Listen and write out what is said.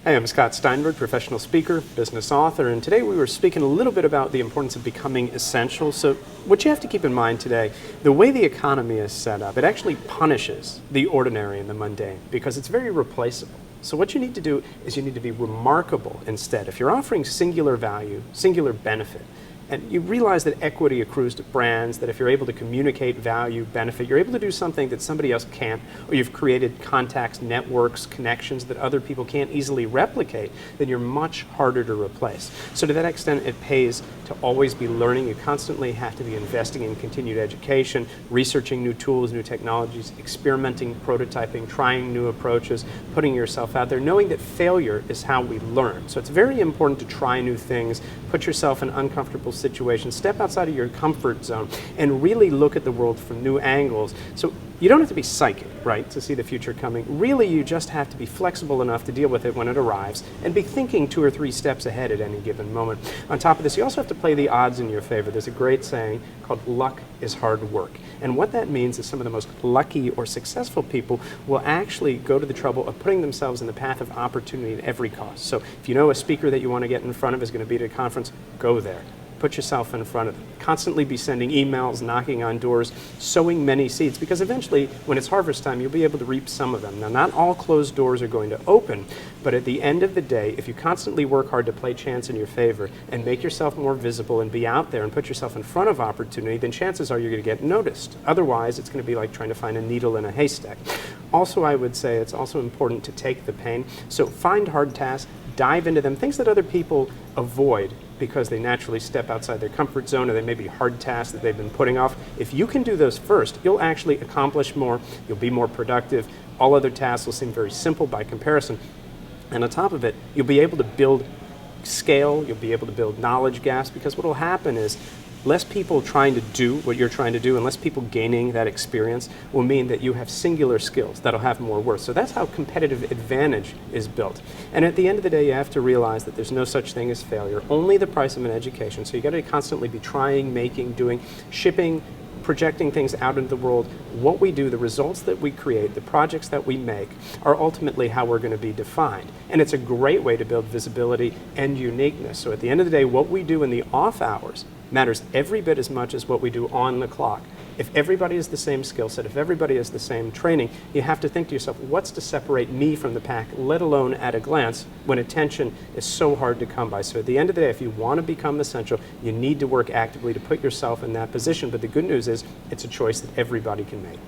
Hey, I'm Scott Steinberg, professional speaker, business author, and today we were speaking a little bit about the importance of becoming essential. So what you have to keep in mind today, the way the economy is set up, it actually punishes the ordinary and the mundane because it's very replaceable. So what you need to do is you need to be remarkable instead. If you're offering singular value, singular benefit, and you realize that equity accrues to brands, that if you're able to communicate value, benefit, you're able to do something that somebody else can't, or you've created contacts, networks, connections that other people can't easily replicate, then you're much harder to replace. So to that extent, it pays to always be learning. You constantly have to be investing in continued education, researching new tools, new technologies, experimenting, prototyping, trying new approaches, putting yourself out there, knowing that failure is how we learn. So it's very important to try new things, put yourself in uncomfortable situations, step outside of your comfort zone, and really look at the world from new angles. So you don't have to be psychic, right, to see the future coming. Really, you just have to be flexible enough to deal with it when it arrives and be thinking 2 or 3 steps ahead at any given moment. On top of this, you also have to play the odds in your favor. There's a great saying called luck is hard work. And what that means is some of the most lucky or successful people will actually go to the trouble of putting themselves in the path of opportunity at every cost. So if you know a speaker that you want to get in front of is going to be at a conference, go there. Put yourself in front of them. Constantly be sending emails, knocking on doors, sowing many seeds, because eventually, when it's harvest time, you'll be able to reap some of them. Now, not all closed doors are going to open, but at the end of the day, if you constantly work hard to play chance in your favor and make yourself more visible and be out there and put yourself in front of opportunity, then chances are you're going to get noticed. Otherwise, it's going to be like trying to find a needle in a haystack. Also, I would say it's also important to take the pain. So find hard tasks, dive into them, things that other people avoid because they naturally step outside their comfort zone, or they may be hard tasks that they've been putting off. If you can do those first, you'll actually accomplish more, you'll be more productive, all other tasks will seem very simple by comparison, and on top of it, you'll be able to build scale, you'll be able to build knowledge gaps, because what will happen is less people trying to do what you're trying to do and less people gaining that experience will mean that you have singular skills that'll have more worth. So that's how competitive advantage is built. And at the end of the day, you have to realize that there's no such thing as failure, only the price of an education. So you got to constantly be trying, making, doing, shipping, projecting things out into the world. What we do, the results that we create, the projects that we make are ultimately how we're going to be defined. And it's a great way to build visibility and uniqueness. So at the end of the day, what we do in the off hours matters every bit as much as what we do on the clock. If everybody has the same skill set, if everybody has the same training, you have to think to yourself, what's to separate me from the pack, let alone at a glance, when attention is so hard to come by. So at the end of the day, if you want to become essential, you need to work actively to put yourself in that position. But the good news is, it's a choice that everybody can make.